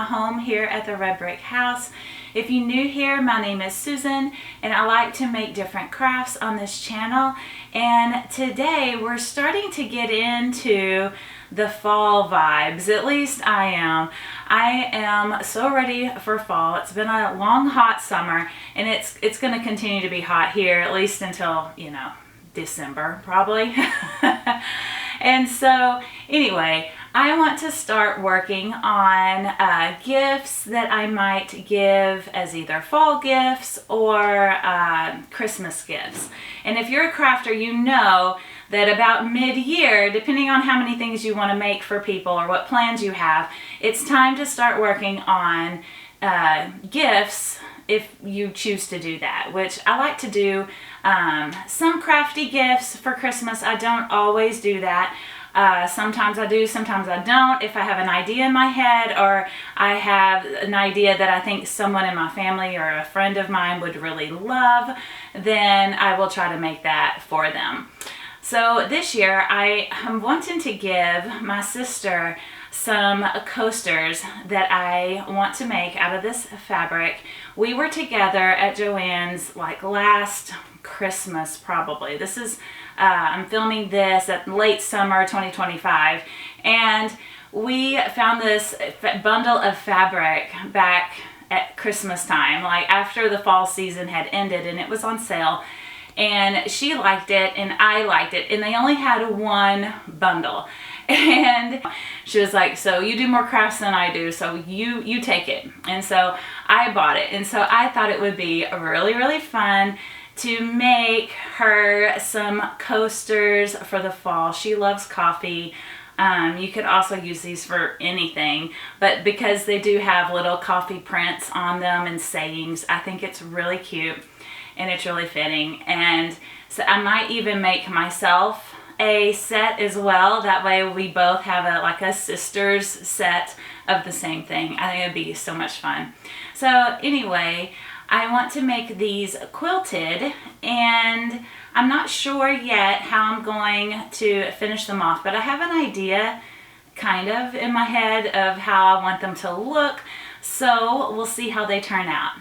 my home here at the Red Brick House. If you're new here, my name is Susan and I like to make different crafts on this channel. And today we're starting to get into the fall vibes. At least I am. I am so ready for fall. It's been a long, hot summer, and it's going to continue to be hot here at least until, December probably. And so anyway, I want to start working on gifts that I might give as either fall gifts or Christmas gifts. And if you're a crafter, you know that about mid-year, depending on how many things you want to make for people or what plans you have, it's time to start working on gifts if you choose to do that, which I like to do some crafty gifts for Christmas. I don't always do that. Sometimes I do, sometimes I don't. If I have an idea in my head or I have an idea that I think someone in my family or a friend of mine would really love, then I will try to make that for them. So this year I am wanting to give my sister some coasters that I want to make out of this fabric. We were together at Joann's like last Christmas probably. This is, I'm filming this at late summer 2025, and we found this bundle of fabric back at Christmas time, like after the fall season had ended, and it was on sale. And she liked it and I liked it, and they only had one bundle. And she was like, so you do more crafts than I do, so you take it. And so I bought it, and so I thought it would be really, really fun to make her some coasters for the fall. She loves coffee. You could also use these for anything, but because they do have little coffee prints on them and sayings, I think it's really cute and it's really fitting. And so I might even make myself a set as well. That way we both have a sister's set of the same thing. I think it'd be so much fun. So anyway, I want to make these quilted, and I'm not sure yet how I'm going to finish them off, but I have an idea kind of in my head of how I want them to look. So we'll see how they turn out.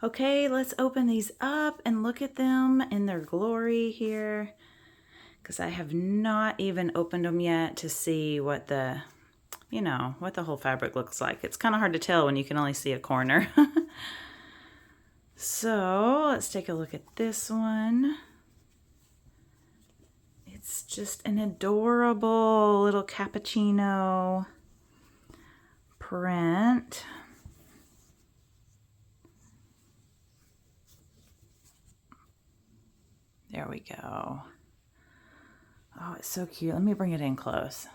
Okay, let's open these up and look at them in their glory here, because I have not even opened them yet to see what the, what the whole fabric looks like. It's kind of hard to tell when you can only see a corner. So let's take a look at this one. It's just an adorable little cappuccino print. There we go. Oh, it's so cute. Let me bring it in close.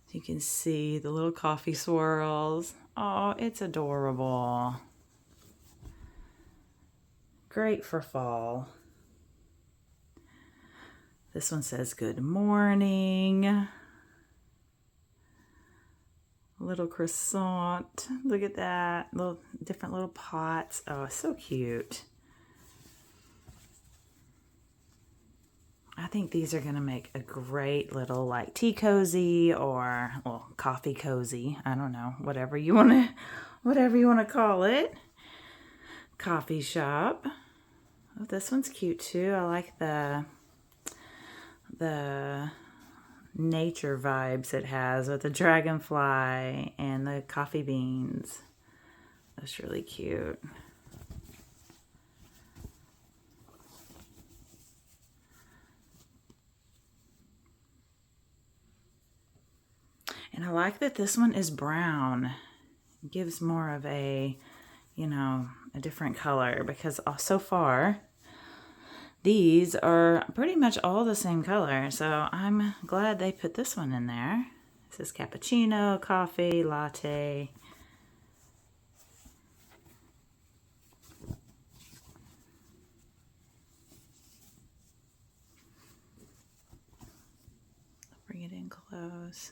So you can see the little coffee swirls. Oh, it's adorable. Great for fall. This one says good morning. Little croissant. Look at that. Different little pots. Oh, so cute. I think these are going to make a great little like tea cozy or coffee cozy. I don't know, whatever you want to call it. Coffee shop. Oh, this one's cute too. I like the nature vibes it has with the dragonfly and the coffee beans. That's really cute. And I like that this one is brown. It gives more of a, a different color, because so far these are pretty much all the same color. So I'm glad they put this one in there. It says cappuccino, coffee, latte. Bring it in close.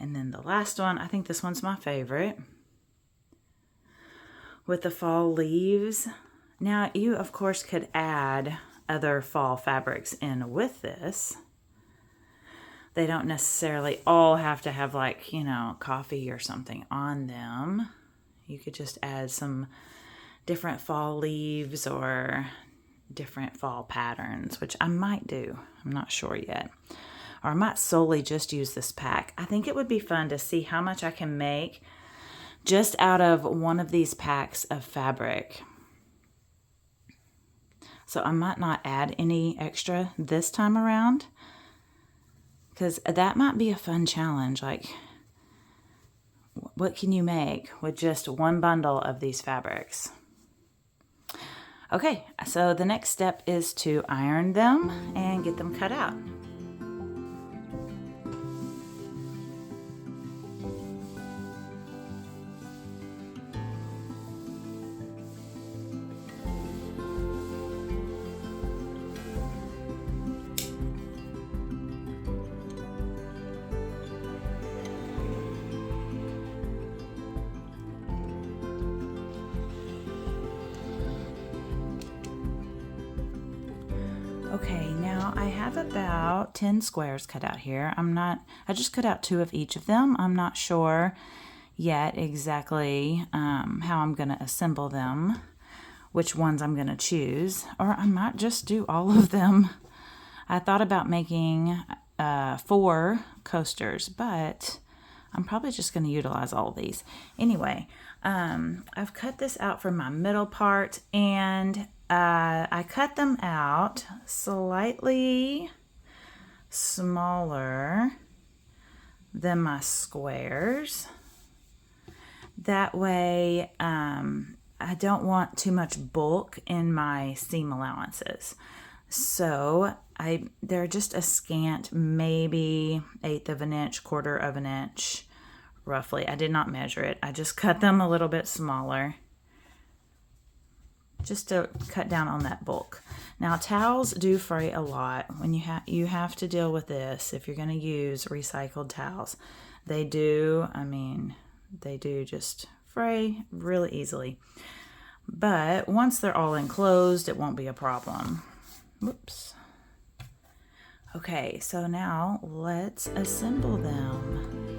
And then the last one, I think this one's my favorite, with the fall leaves. Now you of course could add other fall fabrics in with this. They don't necessarily all have to have, like, you know, coffee or something on them. You could just add some different fall leaves or different fall patterns, which I might do. I'm not sure yet. Or I might solely just use this pack. I think it would be fun to see how much I can make just out of one of these packs of fabric. So I might not add any extra this time around, because that might be a fun challenge. Like, what can you make with just one bundle of these fabrics? Okay, so the next step is to iron them and get them cut out. Okay, now I have about 10 squares cut out here. I just cut out 2 of each of them. I'm not sure yet exactly how I'm going to assemble them, which ones I'm going to choose, or I might just do all of them. I thought about making 4 coasters, but I'm probably just going to utilize all of these. Anyway, I've cut this out for my middle part, and I cut them out slightly smaller than my squares. That way, I don't want too much bulk in my seam allowances. So they're just a scant, maybe 1/8 of an inch, 1/4 of an inch, roughly. I did not measure it. I just cut them a little bit smaller, just to cut down on that bulk. Now, towels do fray a lot when you have to deal with this. If you're going to use recycled towels, they do just fray really easily. But once they're all enclosed, it won't be a problem. Whoops. Okay, so now let's assemble them.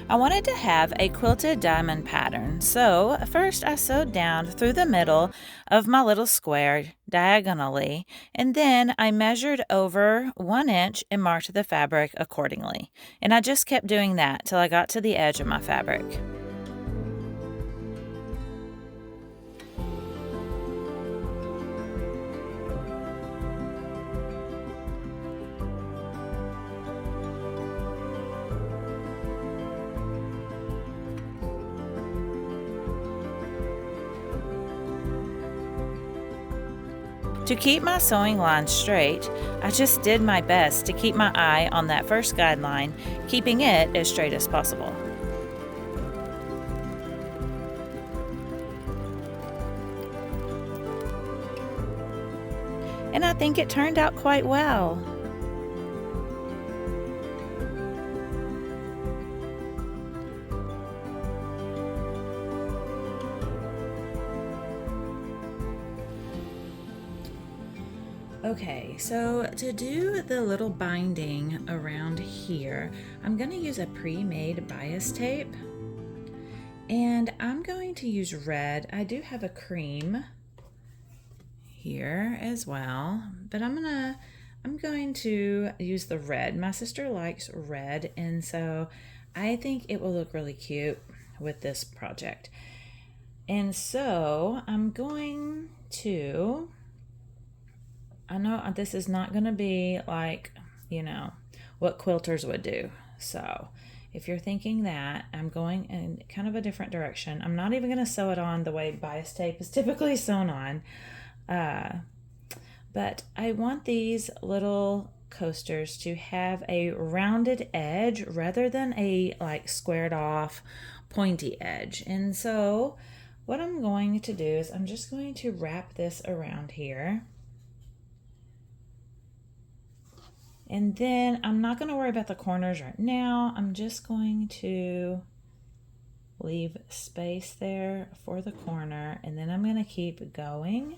I wanted to have a quilted diamond pattern, so first I sewed down through the middle of my little square diagonally, and then I measured over 1 inch and marked the fabric accordingly. And I just kept doing that till I got to the edge of my fabric. To keep my sewing line straight, I just did my best to keep my eye on that first guideline, keeping it as straight as possible. And I think it turned out quite well. Okay, so to do the little binding around here, I'm going to use a pre-made bias tape, and I'm going to use red. I do have a cream here as well, but I'm going to use the red. My sister likes red, and so I think it will look really cute with this project. And so I'm going to, I know this is not going to be like, you know, what quilters would do. So if you're thinking that, I'm going in kind of a different direction. I'm not even going to sew it on the way bias tape is typically sewn on. But I want these little coasters to have a rounded edge rather than a like squared off pointy edge. And so what I'm going to do is I'm just going to wrap this around here. And then I'm not going to worry about the corners right now. I'm just going to leave space there for the corner, and then I'm going to keep going,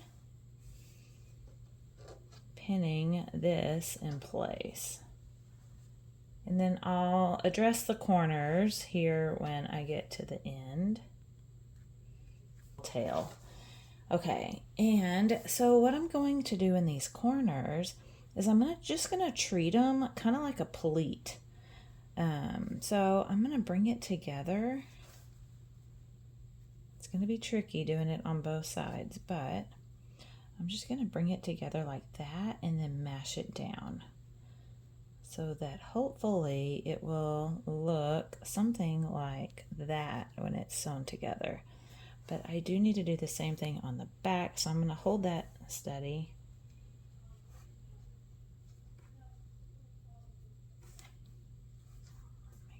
pinning this in place. And then I'll address the corners here when I get to the end. Tail. Okay, and so what I'm going to do in these corners is I'm just going to treat them kind of like a pleat. So I'm going to bring it together. It's going to be tricky doing it on both sides, but I'm just going to bring it together like that and then mash it down so that hopefully it will look something like that when it's sewn together. But I do need to do the same thing on the back, so I'm going to hold that steady.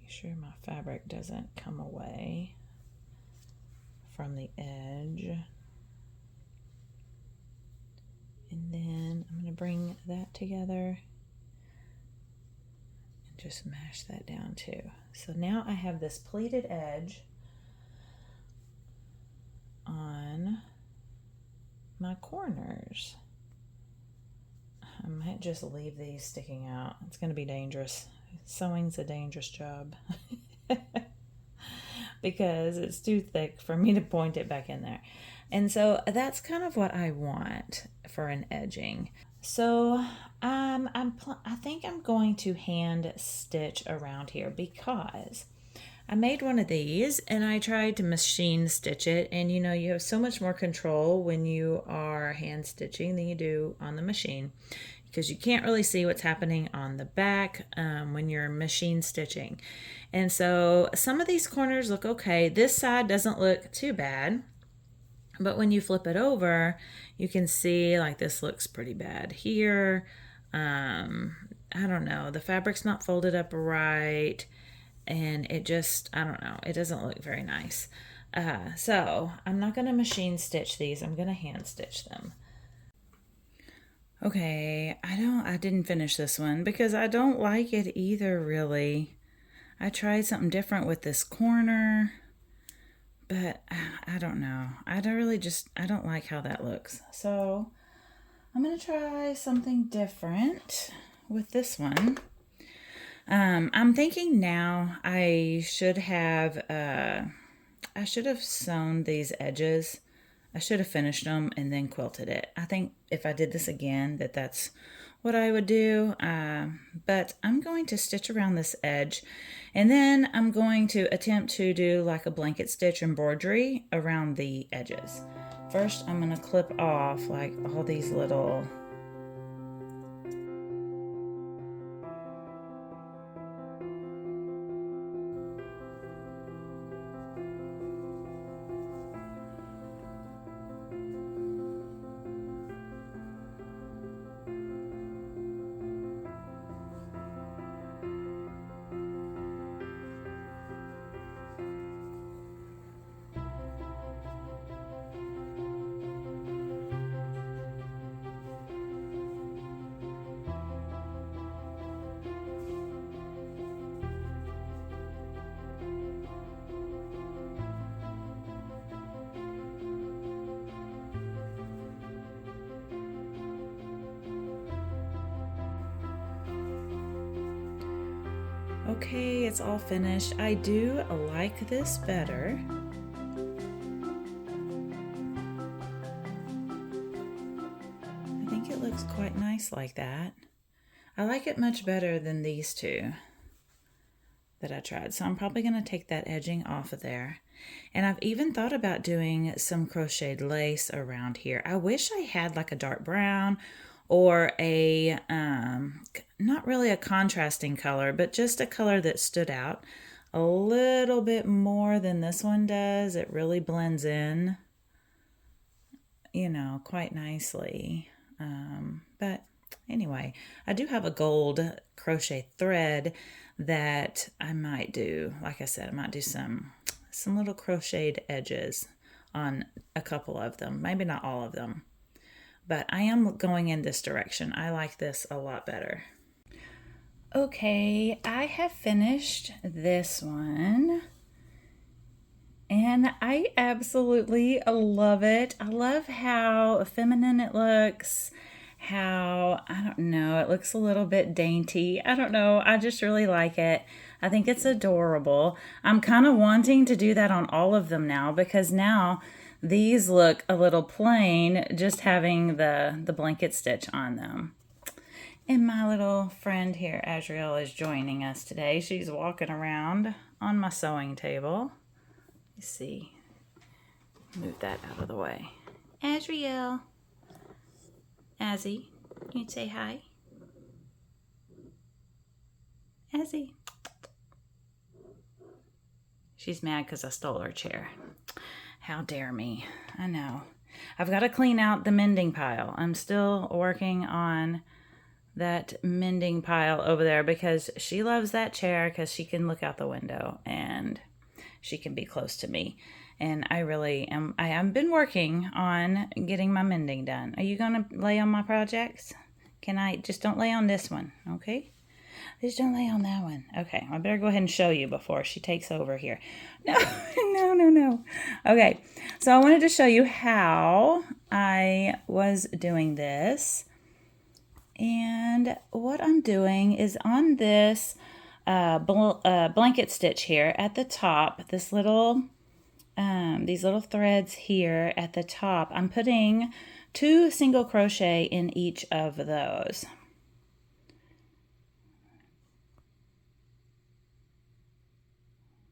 Make sure my fabric doesn't come away from the edge. And then I'm going to bring that together and just mash that down too. So now I have this pleated edge on my corners. I might just leave these sticking out. It's going to be dangerous. Sewing's a dangerous job because it's too thick for me to point it back in there. And so that's kind of what I want for an edging. So I think I'm going to hand stitch around here because I made one of these and I tried to machine stitch it, and you know, you have so much more control when you are hand stitching than you do on the machine because you can't really see what's happening on the back when you're machine stitching. And so some of these corners look okay. This side doesn't look too bad, but when you flip it over, you can see like this looks pretty bad here. I don't know, the fabric's not folded up right, and it just, I don't know, it doesn't look very nice. So I'm not going to machine stitch these. I'm going to hand stitch them. Okay, I didn't finish this one because I don't like it either, really. I tried something different with this corner, but I don't know. I don't like how that looks. So I'm going to try something different with this one. I'm thinking now I should have sewn these edges. I should have finished them and then quilted it. I think if I did this again, that's what I would do. But I'm going to stitch around this edge, and then I'm going to attempt to do like a blanket stitch embroidery around the edges. First, I'm going to clip off like all these little Okay, it's all finished. I do like this better. nice like that. I like it much better than these two that I tried. So I'm probably going to take that edging off of there. And I've even thought about doing some crocheted lace around here. I wish I had like a dark brown or a, not really a contrasting color, but just a color that stood out a little bit more than this one does. It really blends in, you know, quite nicely. But anyway, I do have a gold crochet thread that I might do. Like I said, I might do some little crocheted edges on a couple of them. Maybe not all of them. But I am going in this direction. I like this a lot better. Okay, I have finished this one. And I absolutely love it. I love how feminine it looks. How, I don't know, it looks a little bit dainty. I don't know. I just really like it. I think it's adorable. I'm kind of wanting to do that on all of them now because now these look a little plain just having the blanket stitch on them. And my little friend here, Azriel, is joining us today. She's walking around on my sewing table. You see, move that out of the way. Azriel. Azzy, you'd say hi. Azzy. She's mad because I stole her chair. How dare me. I know. I've got to clean out the mending pile. I'm still working on that mending pile over there because she loves that chair because she can look out the window and she can be close to me. And I really am. I have been working on getting my mending done. Are you going to lay on my projects? Can I just don't lay on this one, okay? Just don't lay on that one. Okay, I better go ahead and show you before she takes over here. No, no. Okay, so I wanted to show you how I was doing this. And what I'm doing is on this blanket stitch here at the top, this little these little threads here at the top, I'm putting 2 single crochet in each of those.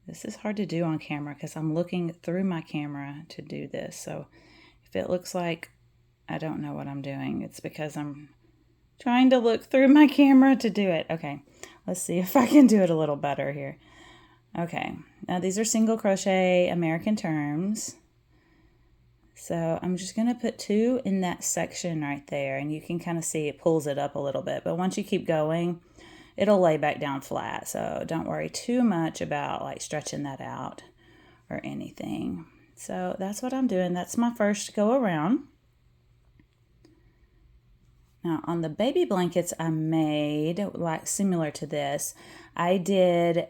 This is hard to do on camera because I'm looking through my camera to do this. So if it looks like I don't know what I'm doing, it's because I'm trying to look through my camera to do it. Okay, let's see if I can do it a little better here. Okay, now these are single crochet American terms. So I'm just going to put 2 in that section right there, and you can kind of see it pulls it up a little bit. But once you keep going, it'll lay back down flat. So don't worry too much about like stretching that out or anything. So that's what I'm doing. That's my first go around. Now on the baby blankets I made, like similar to this, I did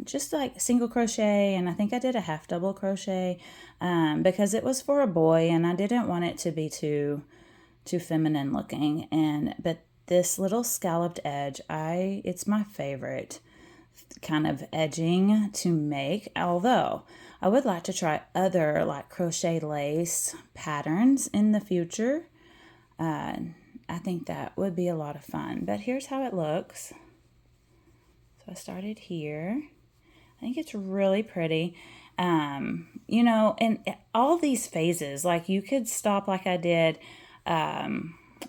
just like single crochet, and I think I did a half double crochet because it was for a boy and I didn't want it to be too feminine looking. But this little scalloped edge, it's my favorite kind of edging to make, although I would like to try other like crochet lace patterns in the future. I think that would be a lot of fun. But here's how it looks. So I started here. I think it's really pretty. You know, and all these phases, like you could stop like I did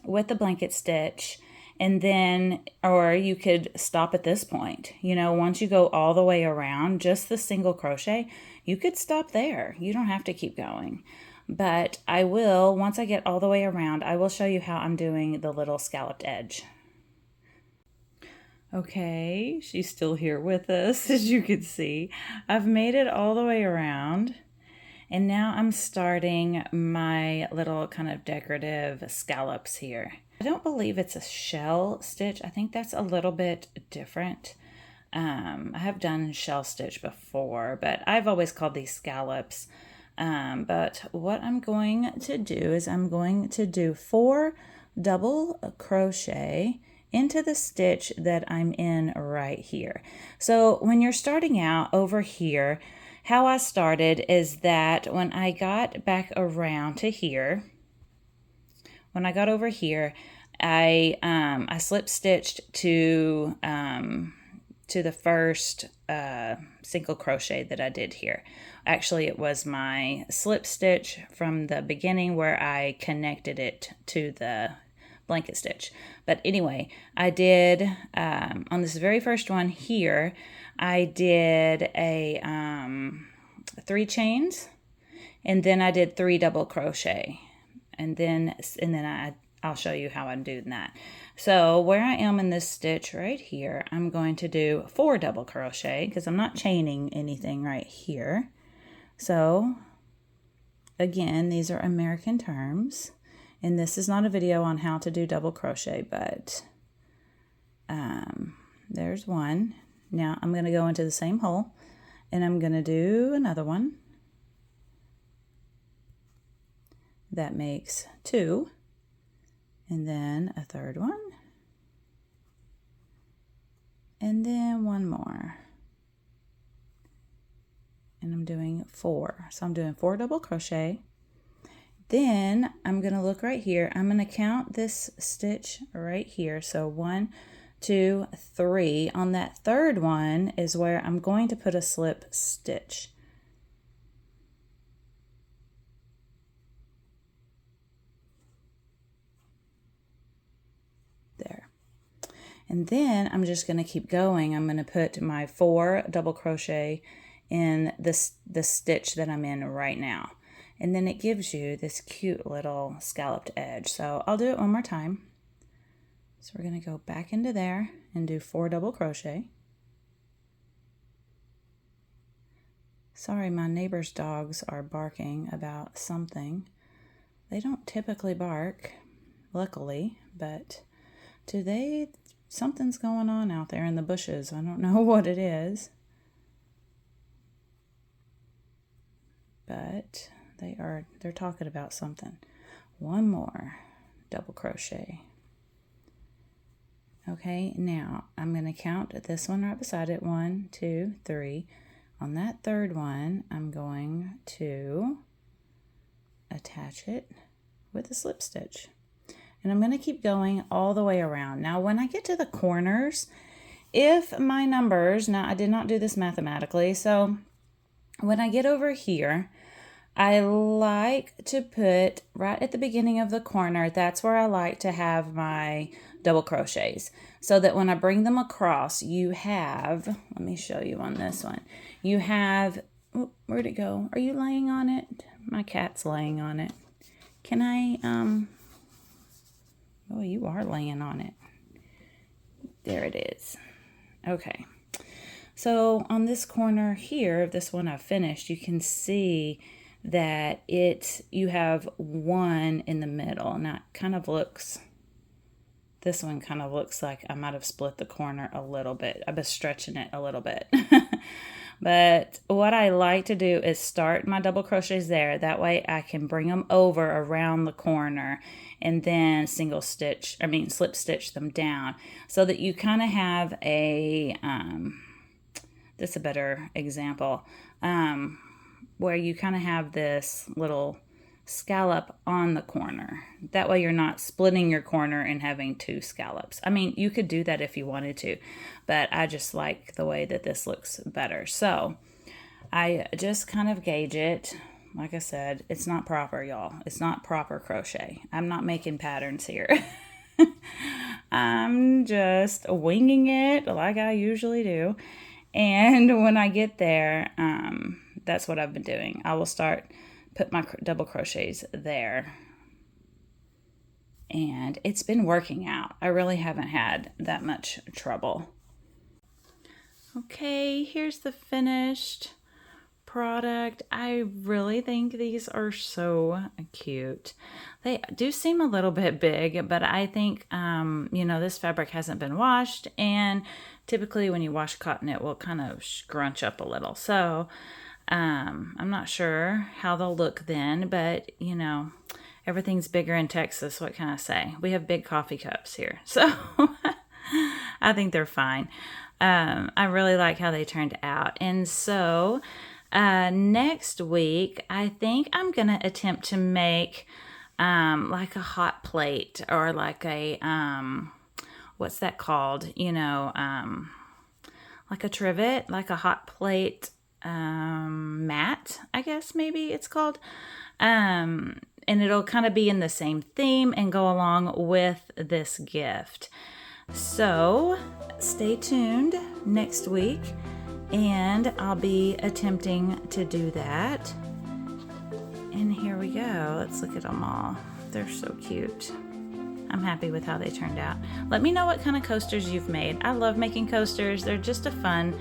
with the blanket stitch, and then, or you could stop at this point. You know, once you go all the way around, just the single crochet, you could stop there. You don't have to keep going. But I will, once I get all the way around, I will show you how I'm doing the little scalloped edge. Okay, she's still here with us, as you can see. I've made it all the way around. And now I'm starting my little kind of decorative scallops here. I don't believe it's a shell stitch. I think that's a little bit different. I have done shell stitch before, but I've always called these scallops. But what I'm going to do is I'm going to do 4 double crochet into the stitch that I'm in right here. So when you're starting out over here, how I started is that when I got back around to here, when I got over here, I slip stitched to the first single crochet that I did here. Actually, it was my slip stitch from the beginning where I connected it to the blanket stitch. But anyway, I did on this very first one here, I did a 3 chains, and then I did 3 double crochet, and then I'll show you how I'm doing that. So where I am in this stitch right here, I'm going to do 4 double crochet because I'm not chaining anything right here. So again, these are American terms, and this is not a video on how to do double crochet, but there's one. Now I'm going to go into the same hole, and I'm going to do another one. That makes 2, and then a third one, and then one more, and I'm doing 4. So I'm doing 4 double crochet. Then I'm going to look right here. I'm going to count this stitch right here. So 1, 2, 3. On that third one is where I'm going to put a slip stitch. There. And then I'm just going to keep going. I'm going to put my 4 double crochet in the stitch that I'm in right now. And then it gives you this cute little scalloped edge. So I'll do it one more time. So we're going to go back into there and do 4 double crochet. Sorry, my neighbor's dogs are barking about something. They don't typically bark, luckily, but today something's going on out there in the bushes. I don't know what it is, but they're talking about something. One more double crochet. Okay, now I'm going to count this one right beside it. 1, 2, 3. On that third one, I'm going to attach it with a slip stitch. And I'm going to keep going all the way around. Now, when I get to the corners, if my numbers, now I did not do this mathematically, so when I get over here, I like to put right at the beginning of the corner, that's where I like to have my double crochets, so that when I bring them across, you have, let me show you on this one, you have, oh, where'd it go? Are you laying on it? My cat's laying on it. Can I, oh, you are laying on it. There it is. Okay. So on this corner here, this one I've finished, you can see that you have 1 in the middle. Now it kind of looks, this one kind of looks like I might have split the corner a little bit. I've been stretching it a little bit. But what I like to do is start my double crochets there. That way I can bring them over around the corner and then slip stitch them down, so that you kind of have a, this is a better example, where you kind of have this little scallop on the corner. That way you're not splitting your corner and having 2 scallops. I mean, you could do that if you wanted to, but I just like the way that this looks better. So I just kind of gauge it. Like I said, it's not proper, y'all. It's not proper crochet. I'm not making patterns here. I'm just winging it like I usually do. And when I get there, that's what I've been doing. I will put my double crochets there. And it's been working out. I really haven't had that much trouble. Okay, here's the finished product. I really think these are so cute. They do seem a little bit big, but I think, this fabric hasn't been washed, and typically when you wash cotton, it will kind of scrunch up a little. So I'm not sure how they'll look then, but everything's bigger in Texas. What can I say? We have big coffee cups here, so I think they're fine. I really like how they turned out. And so next week, I think I'm going to attempt to make like a hot plate, or like a, what's that called? You know, like a trivet, like a hot plate mat, I guess maybe it's called. And it'll kind of be in the same theme and go along with this gift. So stay tuned next week, and I'll be attempting to do that. And here we go. Let's look at them all. They're so cute. I'm happy with how they turned out. Let me know what kind of coasters you've made. I love making coasters. They're just a fun,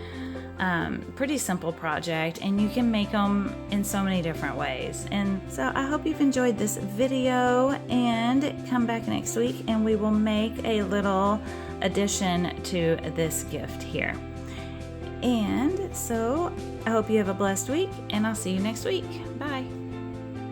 pretty simple project, and you can make them in so many different ways. And so I hope you've enjoyed this video, and come back next week and we will make a little addition to this gift here. And so I hope you have a blessed week, and I'll see you next week. Bye.